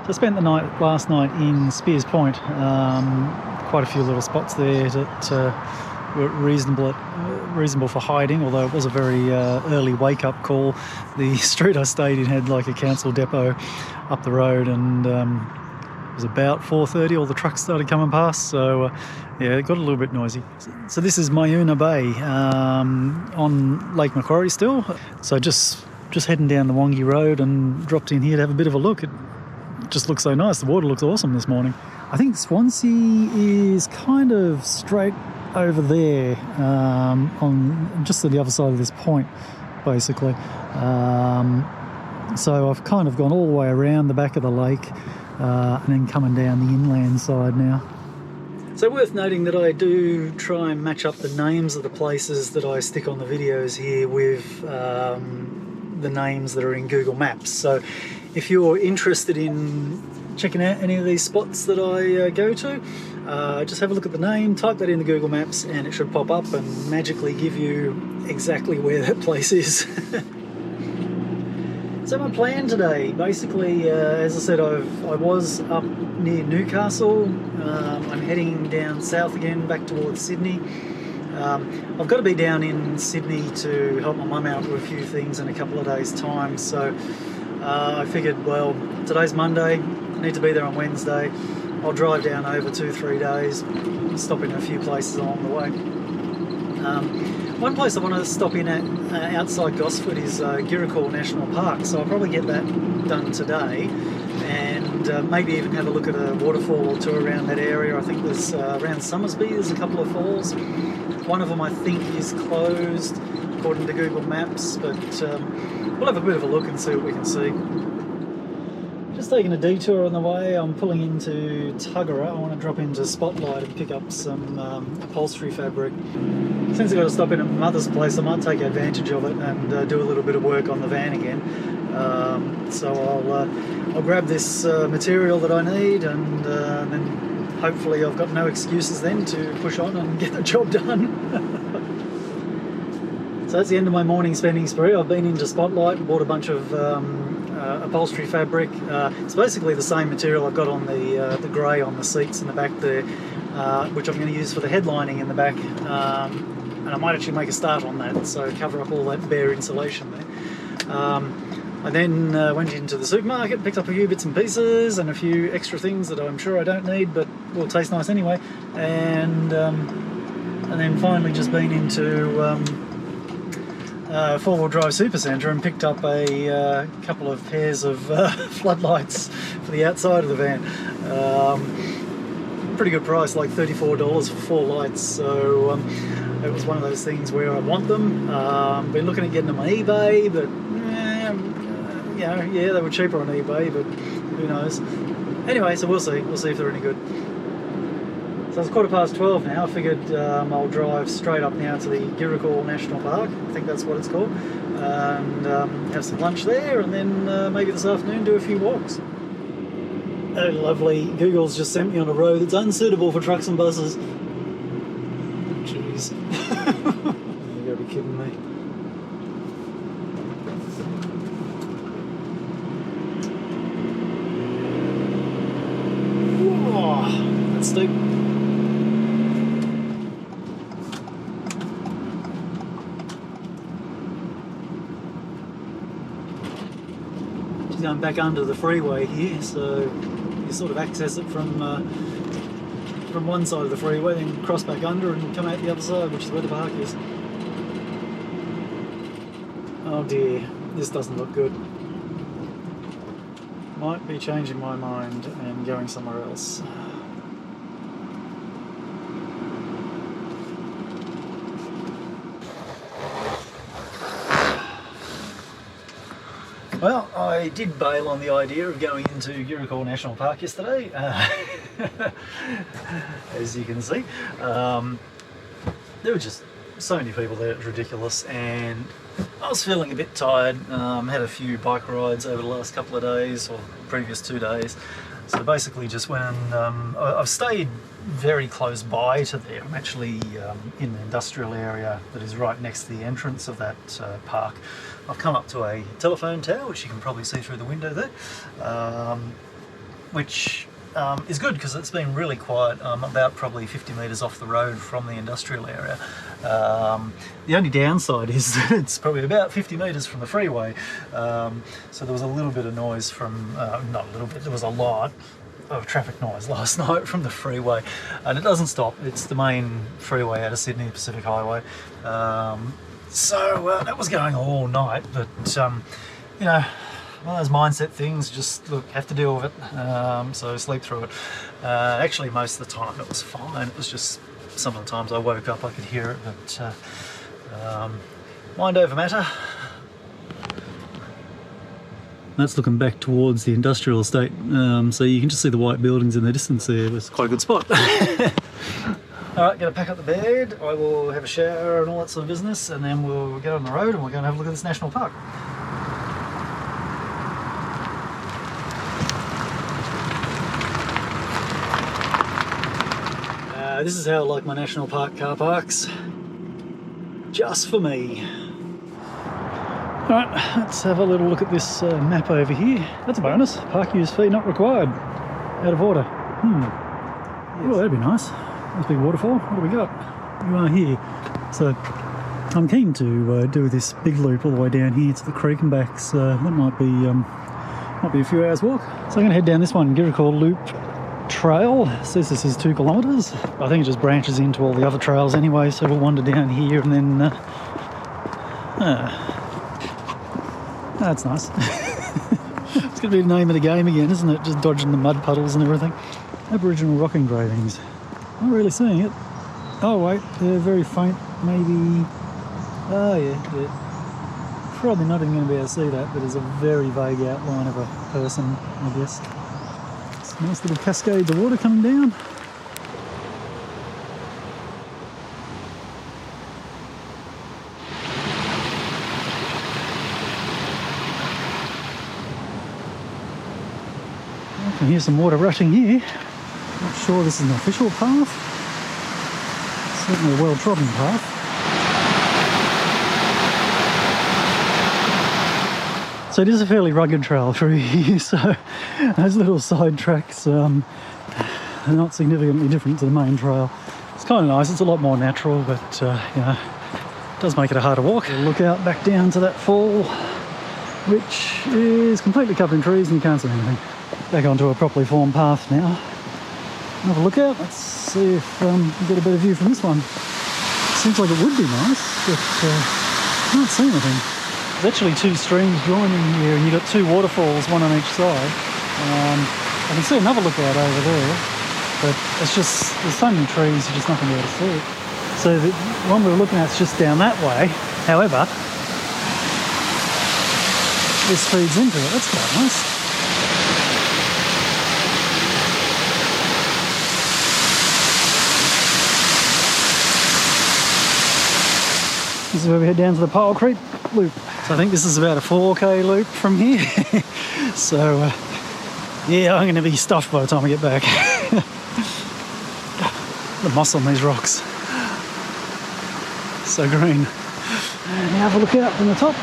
I spent the night last night in Spears Point. Quite a few little spots there that were reasonable for hiding, although it was a very early wake-up call. The street I stayed in had like a council depot up the road, and it was about 4:30 all the trucks started coming past, so yeah, it got a little bit noisy. So this is Myuna Bay on Lake Macquarie still. So just heading down the Wongi Road and dropped in here to have a bit of a look. It just looks so nice. The water looks awesome this morning. I think Swansea is kind of straight over there, on just to the other side of this point, basically. So I've kind of gone all the way around the back of the lake and then coming down the inland side now. So worth noting that I do try and match up the names of the places that I stick on the videos here with the names that are in Google Maps. So if you're interested in checking out any of these spots that I go to, just have a look at the name, type that in the Google Maps, and it should pop up and magically give you exactly where that place is. So my plan today, basically, as I said, I was up near Newcastle. I'm heading down south again, back towards Sydney. I've got to be down in Sydney to help my mum out with a few things in a couple of days' time. So I figured, well, today's Monday, I need to be there on Wednesday. I'll drive down over 2-3 days, stop in a few places along the way. One place I want to stop in at outside Gosford is Girrakool National Park, so I'll probably get that done today, and maybe even have a look at a waterfall or two around that area. I think there's around Somersby there's a couple of falls. One of them I think is closed according to Google Maps, but we'll have a bit of a look and see what we can see. Just taking a detour on the way. I'm pulling into Tuggerah. I want to drop into Spotlight and pick up some upholstery fabric. Since I've got to stop in at my mother's place, I might take advantage of it and do a little bit of work on the van again. So I'll grab this material that I need, and then hopefully I've got no excuses then to push on and get the job done. So that's the end of my morning spending spree. I've been into Spotlight, bought a bunch of upholstery fabric. It's basically the same material I've got on the grey on the seats in the back there, which I'm going to use for the headlining in the back, and I might actually make a start on that, so cover up all that bare insulation there. I then went into the supermarket, picked up a few bits and pieces and a few extra things that I'm sure I don't need but will taste nice anyway, and then finally just been into four-wheel drive supercentre and picked up a couple of pairs of floodlights for the outside of the van. Pretty good price, like $34 for 4 lights, so it was one of those things where I want them. Been looking at getting them on eBay, but yeah, they were cheaper on eBay, but who knows. Anyway, so we'll see if they're any good. So it's 12:15 now. I figured I'll drive straight up now to the Girrakool National Park, I think that's what it's called, and have some lunch there, and then maybe this afternoon do a few walks. Oh, lovely. Google's just sent me on a road that's unsuitable for trucks and buses. Jeez. You gotta be kidding me. Whoa, that's steep. Going back under the freeway here, so you sort of access it from one side of the freeway, then cross back under and come out the other side, which is where the park is. Oh dear, this doesn't look good. Might be changing my mind and going somewhere else. Well, I did bail on the idea of going into Girrakool National Park yesterday, as you can see. There were just so many people there, it was ridiculous, and I was feeling a bit tired. Had a few bike rides over the last couple of days, or previous 2 days, so basically just went and I've stayed very close by to there. I'm actually in the industrial area that is right next to the entrance of that park. I've come up to a telephone tower, which you can probably see through the window there, which is good because it's been really quiet. I'm about probably 50 metres off the road from the industrial area. The only downside is that it's probably about 50 metres from the freeway, so there was a little bit of noise from, not a little bit, there was a lot of traffic noise last night from the freeway, and it doesn't stop. It's the main freeway out of Sydney, Pacific Highway. So that was going all night, but you know, one of those mindset things, just look, have to deal with it, so sleep through it. Actually, most of the time it was fine. It was just some of the times I woke up I could hear it, but mind over matter. That's looking back towards the industrial estate, so you can just see the white buildings in the distance there. It's quite a good spot. Alright, gonna pack up the bed, I will have a shower and all that sort of business, and then we'll get on the road and we're going to have a look at this national park. This is how I like my national park car parks. Just for me. Alright, let's have a little look at this map over here. That's a bonus. Park use fee not required. Out of order. Oh, that'd be nice. Nice big waterfall. What do we got? You are here. So, I'm keen to do this big loop all the way down here to the creek and back. So that might be a few hours walk. So I'm going to head down this one, Girrakool Loop trail. It says this is 2 kilometres. I think it just branches into all the other trails anyway, so we'll wander down here and then that's nice. It's going to be the name of the game again, isn't it? Just dodging the mud puddles and everything. Aboriginal rock engravings. Not really seeing it. Oh wait, they're very faint, maybe. Oh yeah. Probably not even going to be able to see that, but there's a very vague outline of a person, I guess. Nice little cascades of water coming down. I can hear some water rushing here. Not sure this is an official path. Certainly a well-trodden path. So it is a fairly rugged trail through here, so those little side tracks are not significantly different to the main trail. It's kind of nice, it's a lot more natural, but you know, it does make it a harder walk. We'll look out back down to that fall, which is completely covered in trees and you can't see anything. Back onto a properly formed path now. Have a look out, let's see if we get a better view from this one. Seems like it would be nice, but can't see anything. There's actually 2 streams joining here, and you've got 2 waterfalls, one on each side. I can see another lookout over there, but it's just, there's so many trees, you're just not going to be able to see it. So the one we were looking at is just down that way. However, this feeds into it. That's quite nice. This is where we head down to the Pile Creek Loop. So I think this is about a 4k loop from here. So yeah, I'm going to be stuffed by the time I get back. The moss on these rocks. So green. And now have a look out from the top.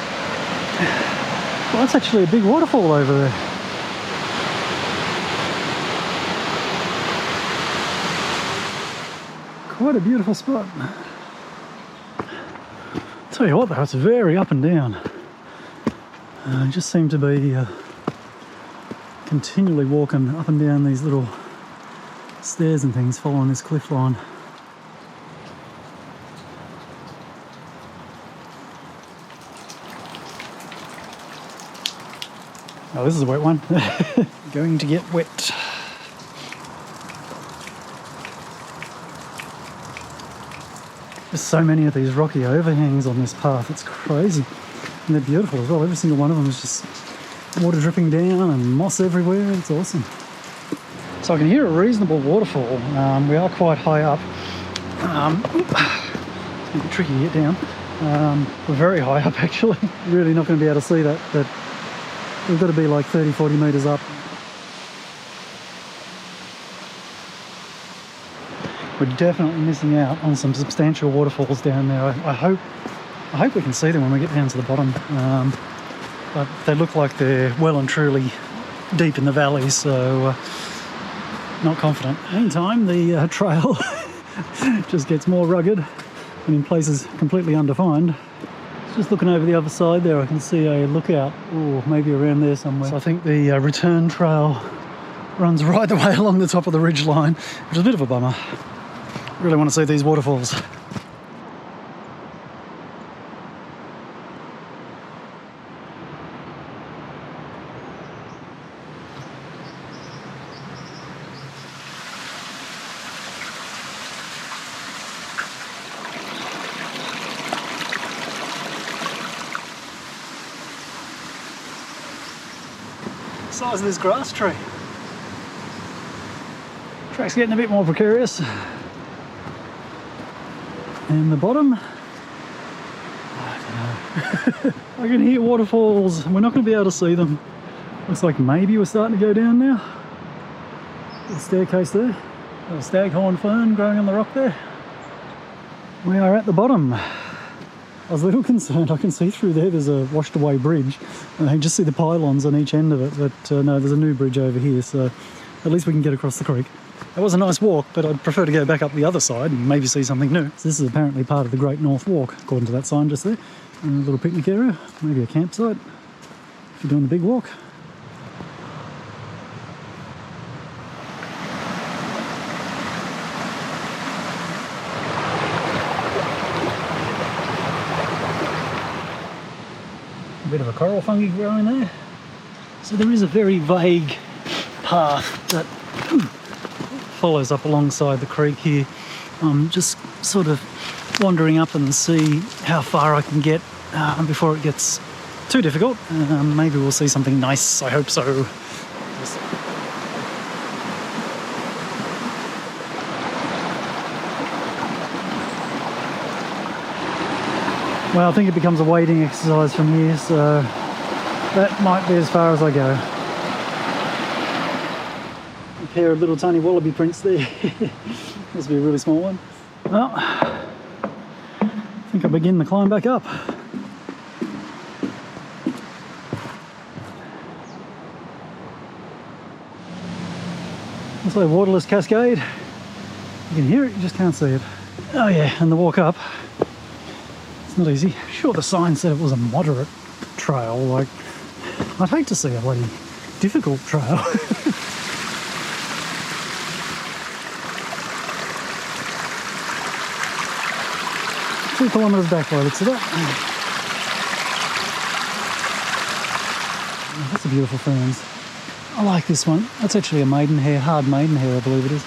Well, that's actually a big waterfall over there. Quite a beautiful spot. Tell you what though, it's very up and down. I just seem to be continually walking up and down these little stairs and things following this cliff line. Oh, this is a wet one. Going to get wet. There's so many of these rocky overhangs on this path, it's crazy. And they're beautiful as well, every single one of them is just water dripping down and moss everywhere, it's awesome. So I can hear a reasonable waterfall. We are quite high up. It's a bit tricky to get down. We're very high up actually. Really not going to be able to see that, but we've got to be like 30-40 metres up. We're definitely missing out on some substantial waterfalls down there. I hope we can see them when we get down to the bottom. But they look like they're well and truly deep in the valley, so not confident. Meantime, the trail just gets more rugged and in places completely undefined. Just looking over the other side there, I can see a lookout, or maybe around there somewhere. So I think the return trail runs right the way along the top of the ridge line, which is a bit of a bummer. Really want to see these waterfalls. Size of this grass tree. Track's getting a bit more precarious. And the bottom, I don't know. I can hear waterfalls. We're not going to be able to see them. Looks like maybe we're starting to go down now. The staircase there. A staghorn fern growing on the rock there. We are at the bottom. I was a little concerned. I can see through there. There's a washed away bridge. And I can just see the pylons on each end of it. But no, there's a new bridge over here. So at least we can get across the creek. It was a nice walk, but I'd prefer to go back up the other side and maybe see something new. So this is apparently part of the Great North Walk, according to that sign just there. And a little picnic area, maybe a campsite if you're doing the big walk. A bit of a coral fungi growing there. So there is a very vague path that follows up alongside the creek here. I'm just sort of wandering up and see how far I can get before it gets too difficult. Maybe we'll see something nice, I hope so. Well, I think it becomes a wading exercise from here, so that might be as far as I go. A pair of little tiny wallaby prints there. Must be a really small one. Well, I think I'll begin the climb back up. It's like a waterless cascade. You can hear it, you just can't see it. Oh yeah, and the walk up. Not easy. Sure, the sign said it was a moderate trail. Like, I'd hate to see a bloody difficult trail. 2 kilometres back by the looks of that. Oh, that's a beautiful ferns. I like this one. That's actually a maidenhair, hard maidenhair, I believe it is.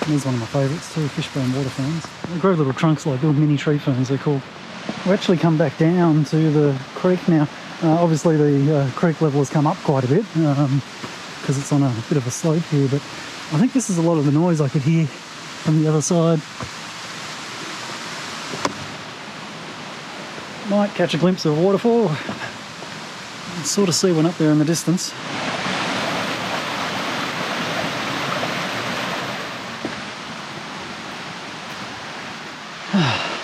These are one of my favourites too, fishbone water ferns. They grow little trunks like little mini tree ferns, they're called. We actually come back down to the creek now. Obviously the creek level has come up quite a bit because it's on a bit of a slope here, but I think this is a lot of the noise I could hear from the other side. Might catch a glimpse of a waterfall. You can sort of see one up there in the distance.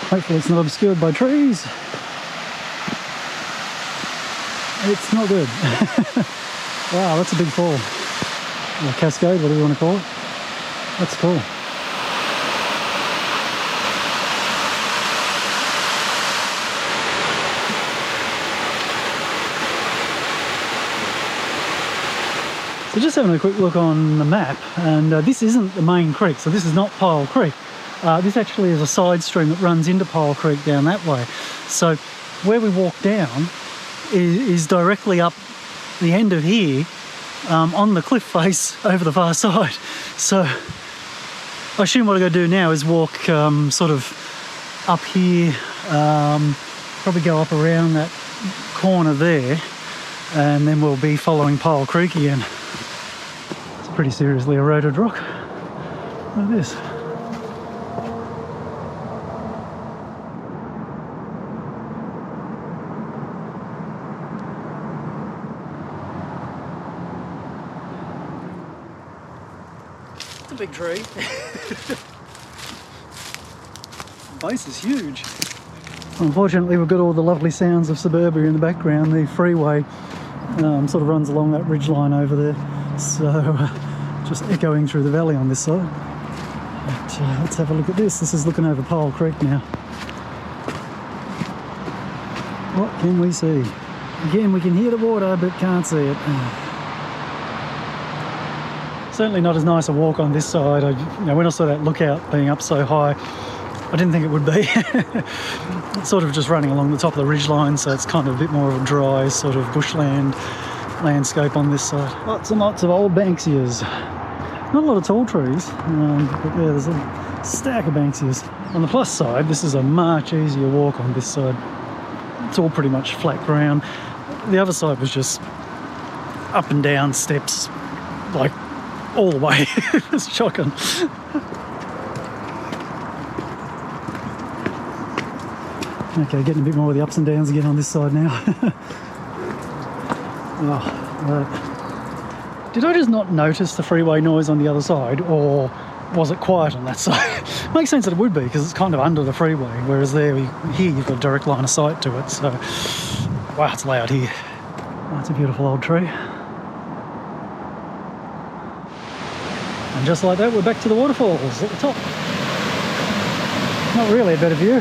Hopefully it's not obscured by trees. It's not good. Wow, that's a big fall. Or cascade, whatever you want to call it. That's cool. So just having a quick look on the map, and this isn't the main creek, so this is not Pile Creek. This actually is a side stream that runs into Pile Creek down that way. So where we walk down is directly up the end of here on the cliff face over the far side. So I assume what I'm going to do now is walk sort of up here, probably go up around that corner there, and then we'll be following Pile Creek again. It's a pretty seriously eroded rock. Look at this. Big tree. The base is huge. Unfortunately, we've got all the lovely sounds of suburbia in the background. The freeway sort of runs along that ridge line over there, so just echoing through the valley on this side. But, let's have a look at this. This is looking over Pole Creek now. What can we see? Again, we can hear the water but can't see it. Certainly not as nice a walk on this side. When I saw that lookout being up so high, I didn't think it would be. It's sort of just running along the top of the ridgeline, so it's kind of a bit more of a dry sort of bushland landscape on this side. Lots and lots of old banksias. Not a lot of tall trees, but yeah, there's a stack of banksias. On the plus side, this is a much easier walk on this side. It's all pretty much flat ground. The other side was just up and down steps, like all the way. It's shocking. Okay, getting a bit more of the ups and downs again on this side now. Did I just not notice the freeway noise on the other side, or was it quiet on that side? Makes sense that it would be, because it's kind of under the freeway, whereas here you've got a direct line of sight to it, so wow, it's loud here. That's a beautiful old tree. And just like that, we're back to the waterfalls at the top. Not really a better view.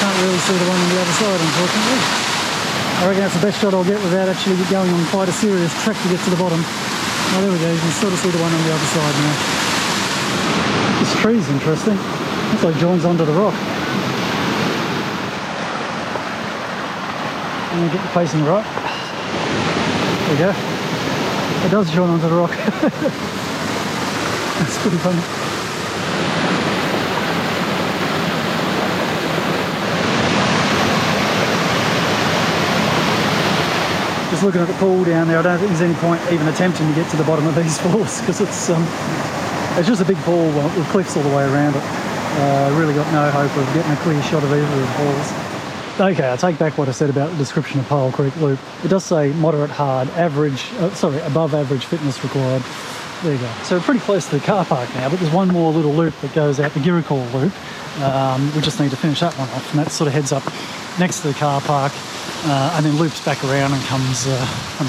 Can't really see the one on the other side, unfortunately. I reckon that's the best shot I'll get without actually going on quite a serious trek to get to the bottom. Oh, there we go, you can sort of see the one on the other side now. This tree's interesting. Looks like it joins onto the rock. And get the facing right. There we go. It does join onto the rock. That's pretty funny. Just looking at the pool down there, I don't think there's any point even attempting to get to the bottom of these falls, because it's just a big pool with cliffs all the way around it. Really got no hope of getting a clear shot of either of the falls. Okay, I take back what I said about the description of Pole Creek Loop. It does say moderate hard, above average fitness required. There you go. So we're pretty close to the car park now, but there's one more little loop that goes out the Girrakool Loop. We just need to finish that one off, and that sort of heads up next to the car park, and then loops back around and comes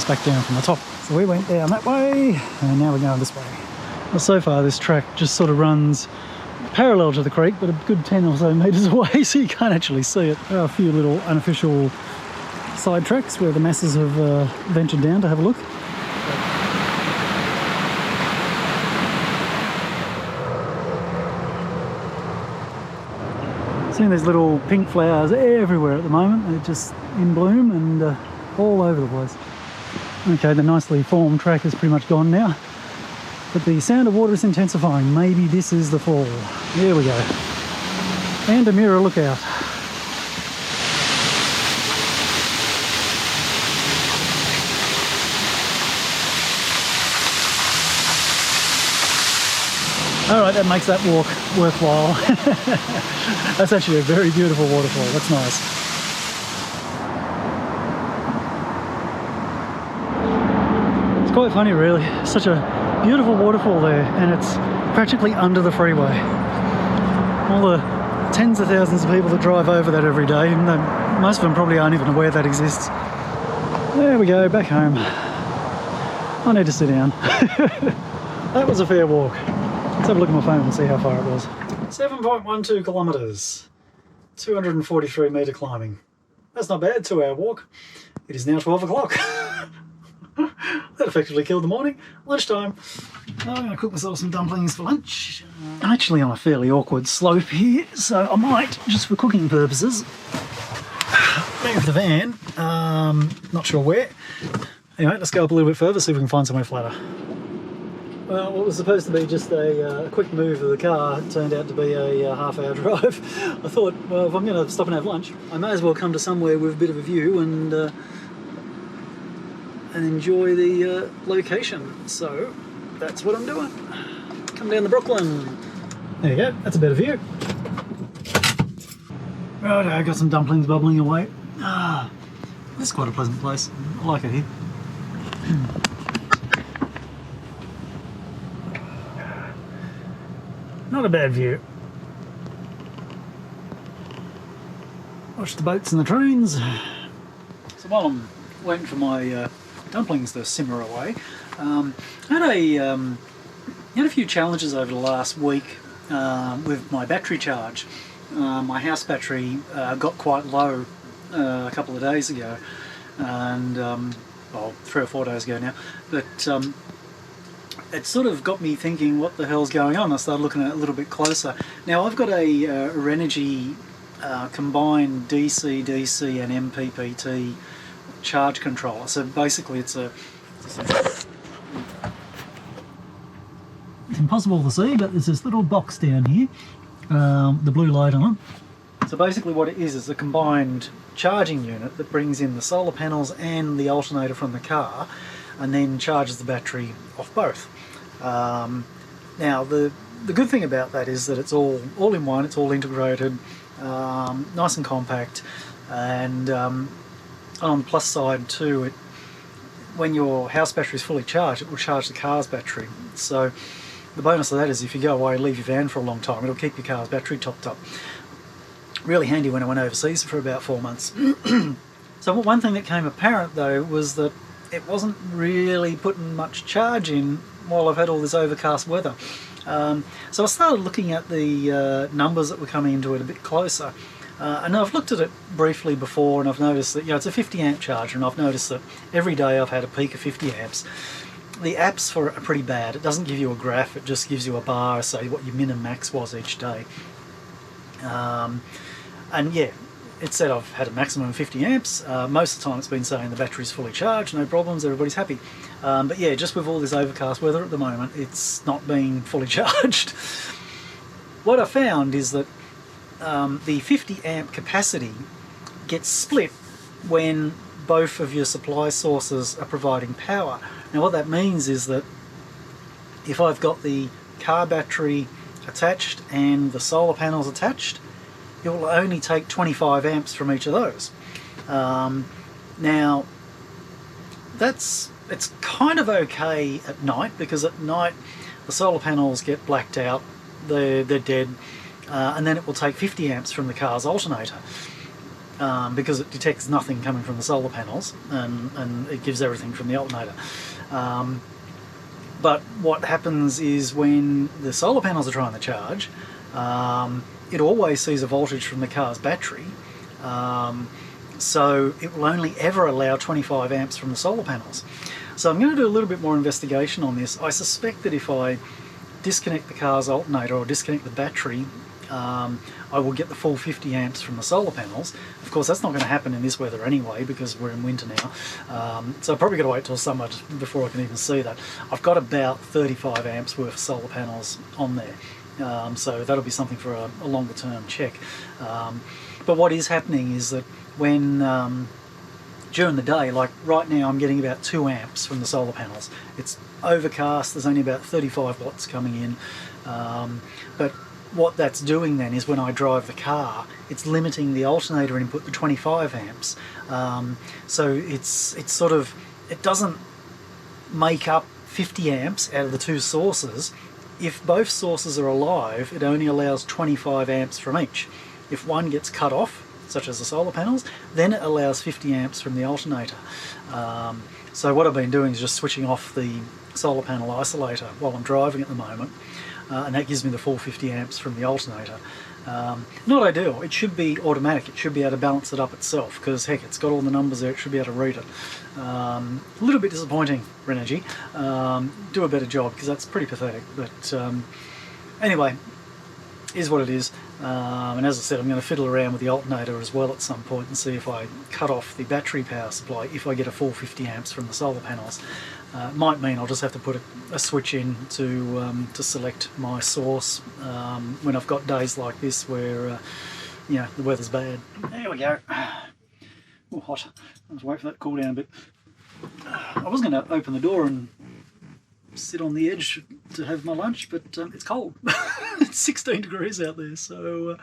back down from the top. So we went down that way, and now we're going this way. Well, so far this track just sort of runs parallel to the creek, but a good 10 or so metres away, so you can't actually see it. There are a few little unofficial side tracks where the masses have ventured down to have a look. Seeing these little pink flowers everywhere at the moment. They're just in bloom and all over the place. Okay, the nicely formed track is pretty much gone now, but the sound of water is intensifying. Maybe this is the fall. There we go. Andamira lookout. Alright, that makes that walk worthwhile. That's actually a very beautiful waterfall. That's nice. It's quite funny, really. Such a beautiful waterfall there, and it's practically under the freeway. All the tens of thousands of people that drive over that every day, even though most of them probably aren't even aware that exists. There we go, back home. I need to sit down. That was a fair walk. Let's have a look at my phone and see how far it was. 7.12 kilometres, 243 metre climbing. That's not bad, 2-hour walk. It is now 12 o'clock. That effectively killed the morning. Lunchtime. I'm going to cook myself some dumplings for lunch. I'm actually on a fairly awkward slope here, so I might, just for cooking purposes, move the van. Not sure where. Anyway, let's go up a little bit further, see if we can find somewhere flatter. Well, what was supposed to be just a quick move of the car turned out to be a half-hour drive. I thought, well, if I'm going to stop and have lunch, I may as well come to somewhere with a bit of a view and enjoy the location. So that's what I'm doing. Come down the Brooklyn. There you go, that's a better view. Right, I got some dumplings bubbling away. This is quite a pleasant place. I like it here. Not a bad view. watch the boats and the trains. So while I'm waiting for my dumplings to simmer away, I had a few challenges over the last week with my battery charge. My house battery got quite low a couple of days ago, and well, 3 or 4 days ago now, but it sort of got me thinking, what the hell's going on? I started looking at it a little bit closer. Now I've got a Renogy combined DC DC and MPPT charge controller. So basically it's impossible to see, but there's this little box down here, the blue light on it. So basically what it is a combined charging unit that brings in the solar panels and the alternator from the car, and then charges the battery off both. Now the good thing about that is that it's all in one, it's all integrated, nice and compact, and on the plus side too, when your house battery is fully charged, it will charge the car's battery. So the bonus of that is if you go away and leave your van for a long time, it'll keep your car's battery topped up. Really handy when I went overseas for about 4 months. So one thing that came apparent though was that it wasn't really putting much charge in while I've had all this overcast weather. So I started looking at the numbers that were coming into it a bit closer. And I've looked at it briefly before, and I've noticed that, it's a 50 amp charger, and I've noticed that every day I've had a peak of 50 amps. The apps for it are pretty bad. It doesn't give you a graph, it just gives you a bar, say what your min and max was each day. And yeah, it said I've had a maximum of 50 amps. Most of the time it's been saying the battery's fully charged, no problems, everybody's happy. But yeah, just with all this overcast weather at the moment, it's not being fully charged. What I found is that the 50 amp capacity gets split when both of your supply sources are providing power. Now what that means is that if I've got the car battery attached and the solar panels attached, it will only take 25 amps from each of those. Now it's kind of okay at night, because at night the solar panels get blacked out, they're dead, and then it will take 50 amps from the car's alternator, because it detects nothing coming from the solar panels, and it gives everything from the alternator. But what happens is when the solar panels are trying to charge, it always sees a voltage from the car's battery, so it will only ever allow 25 amps from the solar panels. So I'm going to do a little bit more investigation on this. I suspect that if I disconnect the car's alternator or disconnect the battery, I will get the full 50 amps from the solar panels. Of course that's not going to happen in this weather anyway, because we're in winter now, so I've probably got to wait till summer before I can even see that. I've got about 35 amps worth of solar panels on there, so that'll be something for a longer term check. But what is happening is that when during the day, like right now I'm getting about 2 amps from the solar panels. It's overcast, there's only about 35 watts coming in, but what that's doing then is when I drive the car, it's limiting the alternator input to 25 amps. So it's sort of, it doesn't make up 50 amps out of the two sources. If both sources are alive, it only allows 25 amps from each. If one gets cut off, such as the solar panels, then it allows 50 amps from the alternator. So what I've been doing is just switching off the solar panel isolator while I'm driving at the moment, and that gives me the full 50 amps from the alternator. Not ideal. It should be automatic. It should be able to balance it up itself, because heck, it's got all the numbers there, it should be able to read it. A little bit disappointing, Renogy. Do a better job, because that's pretty pathetic. But anyway, is what it is. And as I said, I'm going to fiddle around with the alternator as well at some point and see if I cut off the battery power supply, if I get a full 50 amps from the solar panels. Might mean I'll just have to put a switch in to select my source when I've got days like this where the weather's bad. There we go. Oh, hot. I'll just wait for that to cool down a bit. I was going to open the door and sit on the edge to have my lunch, but it's cold. It's 16 degrees out there, so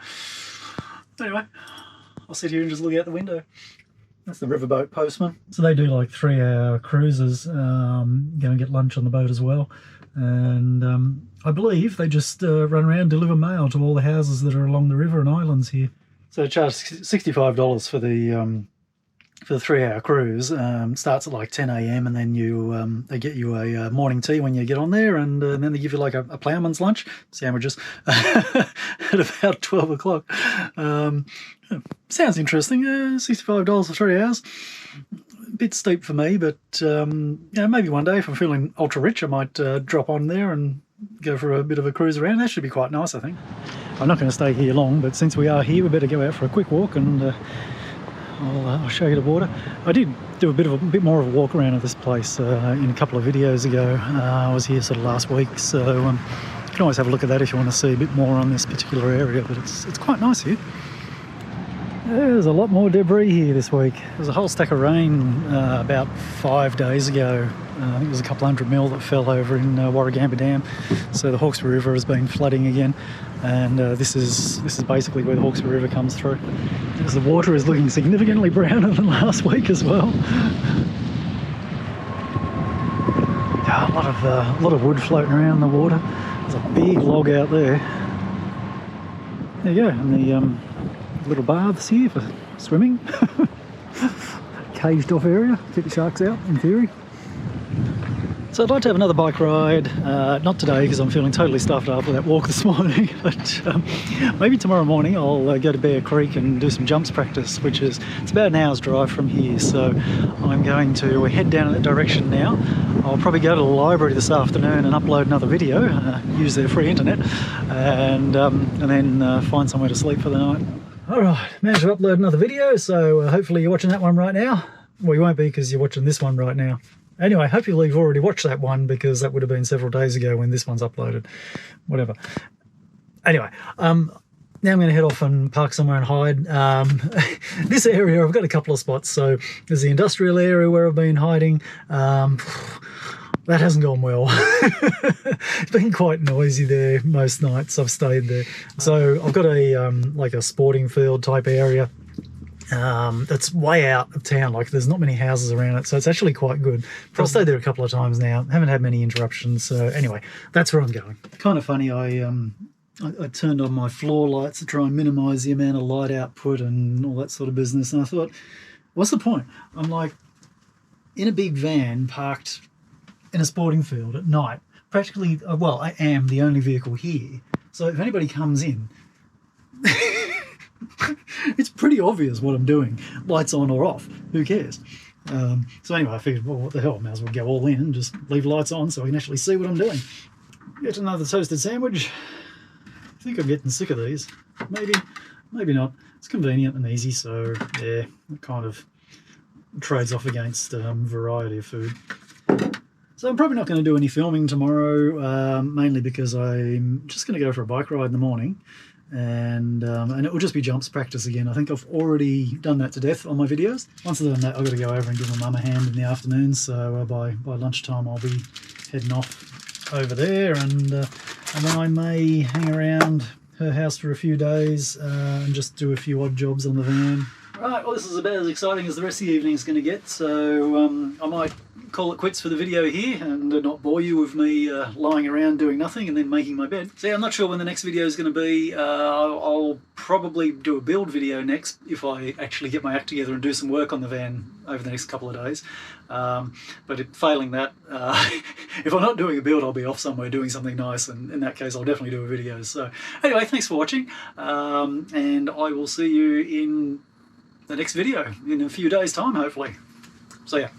anyway, I'll sit here and just look out the window. That's the riverboat postman. So they do like 3-hour cruises, go and get lunch on the boat as well, and I believe they just run around, deliver mail to all the houses that are along the river and islands here. So charge $65 for the 3-hour cruise. Starts at like 10 a.m. and then they get you a morning tea when you get on there, and then they give you like a ploughman's lunch, sandwiches, at about 12 o'clock. Sounds interesting. $65 for 3 hours. A bit steep for me, but maybe one day if I'm feeling ultra rich, I might drop on there and go for a bit of a cruise around. That should be quite nice, I think. I'm not going to stay here long, but since we are here, we better go out for a quick walk, and I'll show you the water. I did do a bit more of a walk around of this place in a couple of videos ago. I was here sort of last week, so you can always have a look at that if you want to see a bit more on this particular area, but it's quite nice here. There's a lot more debris here this week. There was a whole stack of rain about 5 days ago. I think it was a couple 100 mil that fell over in Warragamba Dam. So the Hawkesbury River has been flooding again, and this is basically where the Hawkesbury River comes through. As the water is looking significantly browner than last week as well. A lot of wood floating around in the water. There's a big log out there. There you go, and the little baths here for swimming. Caged off area, keep the sharks out in theory. So I'd like to have another bike ride, not today because I'm feeling totally stuffed after that walk this morning, but maybe tomorrow morning I'll go to Bear Creek and do some jumps practice, it's about an hour's drive from here, so I'm going to head down in that direction now. I'll probably go to the library this afternoon and upload another video, use their free internet, and then find somewhere to sleep for the night. Alright, managed to upload another video, so hopefully you're watching that one right now. Well, you won't be because you're watching this one right now. Anyway, hopefully you've already watched that one because that would have been several days ago when this one's uploaded. Whatever. Anyway, now I'm going to head off and park somewhere and hide. This area, I've got a couple of spots. So there's the industrial area where I've been hiding. That hasn't gone well. It's been quite noisy there most nights I've stayed there. So I've got like a sporting field type area. That's way out of town, like there's not many houses around it, so it's actually quite good. But I've stayed there a couple of times now, haven't had many interruptions, so anyway, that's where I'm going. Kind of funny, I turned on my floor lights to try and minimise the amount of light output and all that sort of business, and I thought, what's the point? I'm like in a big van parked in a sporting field at night, practically, well, I am the only vehicle here, so if anybody comes in, it's pretty obvious what I'm doing. Lights on or off, who cares? So anyway, I figured, well, what the hell, I might as well go all in and just leave lights on so I can actually see what I'm doing. Get another toasted sandwich. I think I'm getting sick of these. Maybe not. It's convenient and easy, so yeah, it kind of trades off against variety of food. So I'm probably not going to do any filming tomorrow, mainly because I'm just going to go for a bike ride in the morning. And it will just be jumps practice again. I think I've already done that to death on my videos. Once I've done that, I've got to go over and give my mum a hand in the afternoon, so by lunchtime I'll be heading off over there, and then I may hang around her house for a few days and just do a few odd jobs on the van. Right, well, this is about as exciting as the rest of the evening is going to get, so I might call it quits for the video here and not bore you with me lying around doing nothing and then making my bed. So yeah, I'm not sure when the next video is going to be. I'll probably do a build video next if I actually get my act together and do some work on the van over the next couple of days. But failing that, if I'm not doing a build, I'll be off somewhere doing something nice, and in that case I'll definitely do a video. So anyway, thanks for watching, and I will see you in the next video in a few days' time, hopefully. So yeah.